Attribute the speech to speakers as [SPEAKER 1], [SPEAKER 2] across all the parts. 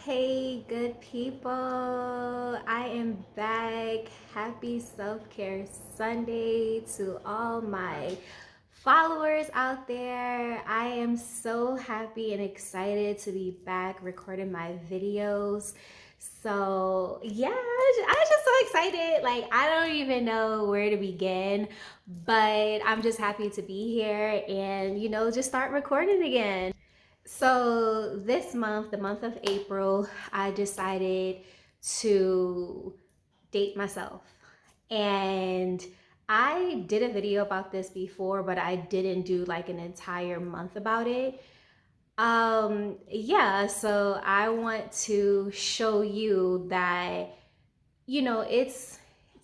[SPEAKER 1] Hey, good people. I am back. Happy Self Care Sunday to all my followers out there. I am so happy and excited to be back recording my videos. So, yeah, I was just so excited. Like, I don't even know where to begin, but I'm just happy to be here and, just start recording again. So this month, the month of April, I decided to date myself. And I did a video about this before, but I didn't do like an entire month about it. Yeah, so I want to show you that it's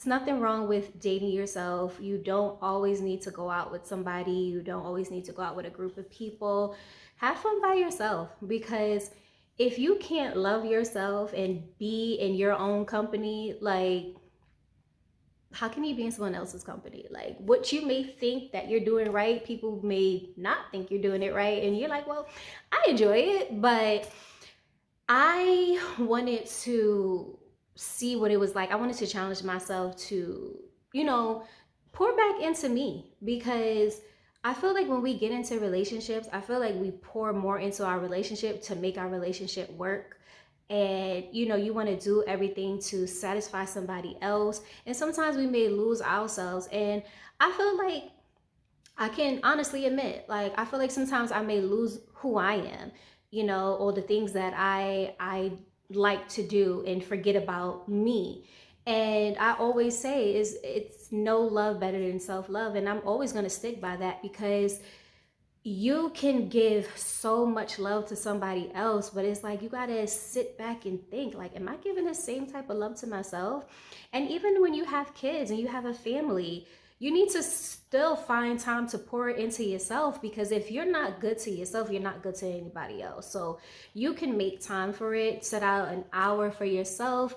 [SPEAKER 1] nothing wrong with dating yourself. You don't always need to go out with somebody. You don't always need to go out with a group of people. Have fun by yourself, because if you can't love yourself and be in your own company, like, how can you be in someone else's company? Like, what you may think that you're doing right, people may not think you're doing it right, and you're like, well, I enjoy it, but I wanted to see what it was like. I wanted to challenge myself to, you know, pour back into me, because I feel like when we get into relationships, I feel like we pour more into our relationship to make our relationship work. And you want to do everything to satisfy somebody else. And sometimes we may lose ourselves. And I feel like I can honestly admit, like, I feel like sometimes I may lose who I am, or the things that I like to do, and forget about me. And I always say is it's no love better than self-love, and I'm always going to stick by that, because you can give so much love to somebody else, but it's like you got to sit back and think, like, am I giving the same type of love to myself? And even when you have kids and you have a family, you need to still find time to pour into yourself, because if you're not good to yourself, you're not good to anybody else. So you can make time for it. Set out an hour for yourself,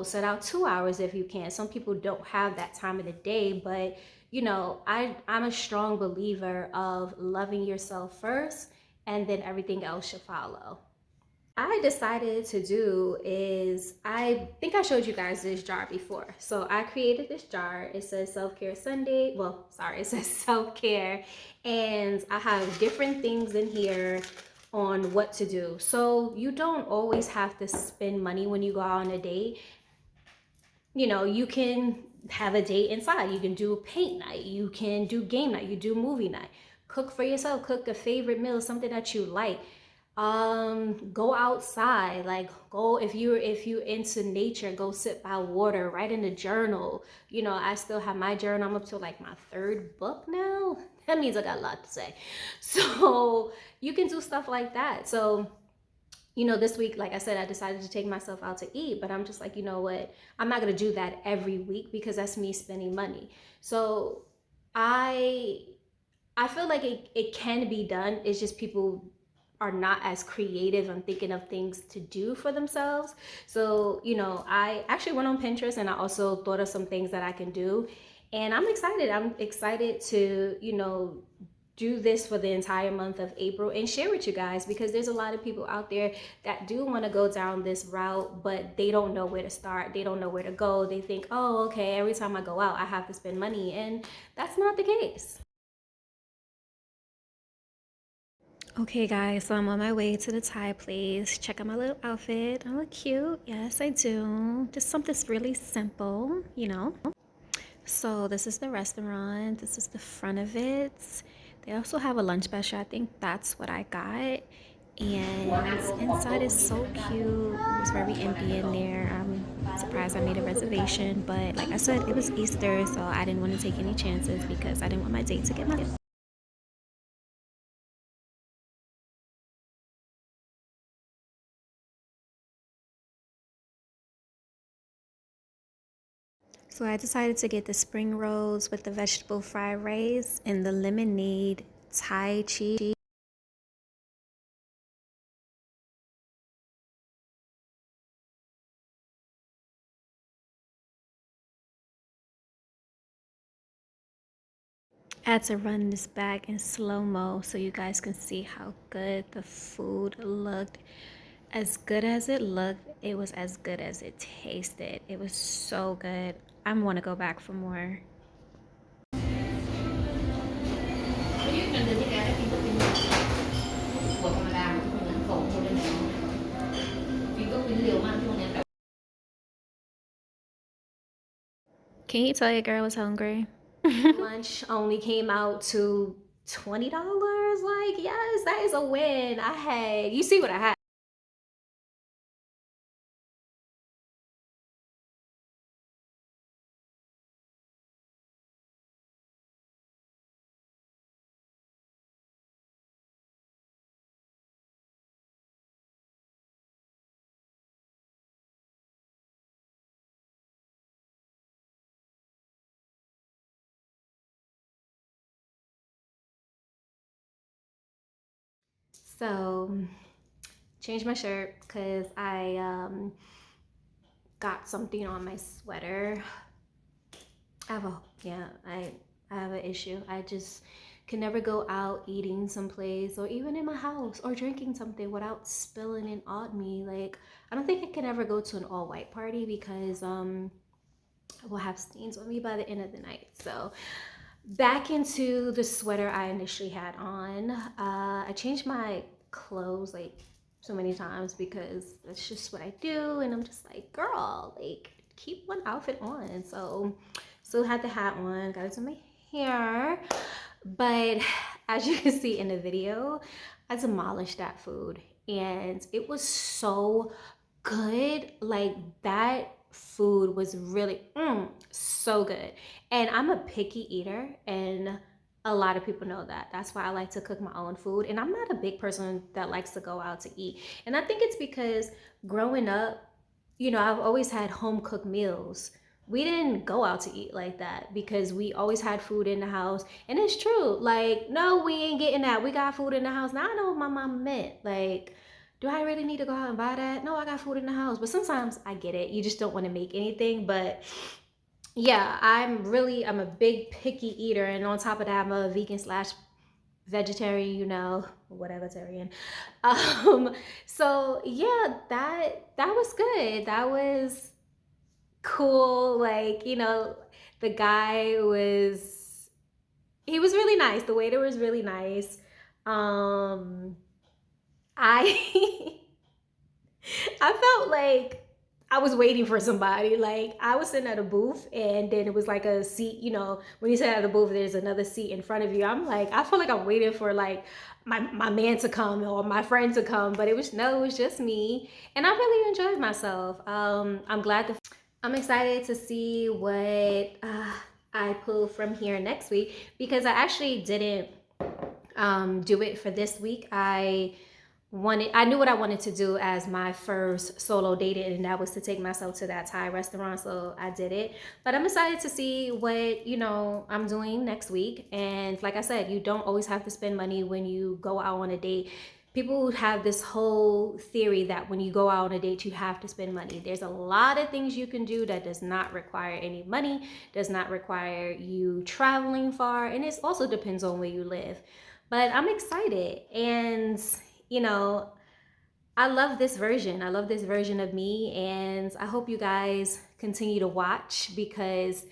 [SPEAKER 1] set out 2 hours if you can. Some people don't have that time of the day, but I'm a strong believer of loving yourself first, and then everything else should follow. I decided to do is, I think I showed you guys this jar before. So I created this jar. It says self-care Sunday. Well, sorry, it says self-care. And I have different things in here on what to do. So you don't always have to spend money when you go out on a date. You can have a date inside. You can do a paint night. You can do game night. You do movie night. Cook for yourself. Cook a favorite meal, something that you like. Go outside. Like, go, if you into nature, go sit by water. Write in a journal. I still have my journal. I'm up to like my third book now. That means I got a lot to say. So you can do stuff like that. So this week, like I said, I decided to take myself out to eat, but I'm just like, you know what? I'm not going to do that every week, because that's me spending money. So I I feel like it can be done. It's just people are not as creative on thinking of things to do for themselves. So, I actually went on Pinterest, and I also thought of some things that I can do. And I'm excited. I'm excited to, do this for the entire month of April and share with you guys, because there's a lot of people out there that do want to go down this route, but they don't know where to start. They don't know where to go. They think, oh, okay, every time I go out, I have to spend money. And that's not the case. Okay, guys, so I'm on my way to the Thai place. Check out my little outfit. I look cute. Yes, I do. Just something really simple. So this is the restaurant. This is the front of it. They also have a lunch special. I think that's what I got. And inside is so cute. It was very empty in there. I'm surprised I made a reservation. But like I said, it was Easter, so I didn't want to take any chances, because I didn't want my date to get mad. So I decided to get the spring rolls with the vegetable fried rice and the lemonade Thai cheese. I had to run this back in slow-mo so you guys can see how good the food looked. As good as it looked, it was as good as it tasted. It was so good. I want to go back for more. Can you tell your girl was hungry? Lunch only came out to $20. Like, yes, that is a win. You see what I had. So, changed my shirt because I got something on my sweater. I have a yeah, I have an issue. I just can never go out eating someplace or even in my house or drinking something without spilling it on me. Like, I don't think I can ever go to an all white party because I will have stains on me by the end of the night. So back into the sweater I initially had on. I changed my clothes like so many times because that's just what I do, and I'm just like, girl, like keep one outfit on. So still had the hat on, got it to my hair, but as you can see in the video, I demolished that food, and it was so good. Like that food was really so good. And I'm a picky eater, and a lot of people know that. That's why I like to cook my own food. And I'm not a big person that likes to go out to eat. And I think it's because growing up, I've always had home cooked meals. We didn't go out to eat like that because we always had food in the house. And it's true. Like, no, we ain't getting that. We got food in the house. Now I know what my mom meant. Like, do I really need to go out and buy that? No, I got food in the house. But sometimes I get it. You just don't want to make anything. But yeah, I'm a big picky eater. And on top of that, I'm a vegan slash vegetarian, whatever-tarian. So yeah, that was good. That was cool. Like, the guy he was really nice. The waiter was really nice. I I felt like I was waiting for somebody. Like I was sitting at a booth, and then it was like a seat, when you sit at a booth, there's another seat in front of you. I'm like, I feel like I'm waiting for like my man to come or my friend to come, but it was just me. And I really enjoyed myself. I'm excited to see what I pull from here next week, because I actually didn't do it for this week. I knew what I wanted to do as my first solo date, and that was to take myself to that Thai restaurant. So I did it. But I'm excited to see what, I'm doing next week. And like I said, you don't always have to spend money when you go out on a date. People have this whole theory that when you go out on a date, you have to spend money. There's a lot of things you can do that does not require any money, does not require you traveling far, and it also depends on where you live. But I'm excited, and you know, I love this version. I love this version of me, and I hope you guys continue to watch, because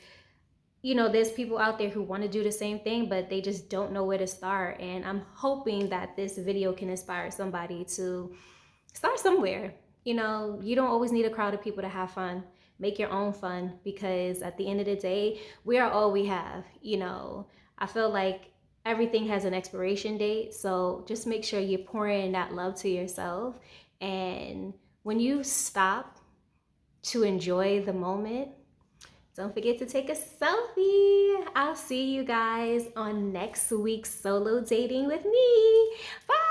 [SPEAKER 1] there's people out there who want to do the same thing, but they just don't know where to start. And I'm hoping that this video can inspire somebody to start somewhere. You don't always need a crowd of people to have fun. Make your own fun, because at the end of the day, we are all we have. I feel like everything has an expiration date. So just make sure you're pouring that love to yourself. And when you stop to enjoy the moment, don't forget to take a selfie. I'll see you guys on next week's Solo Dating with me. Bye.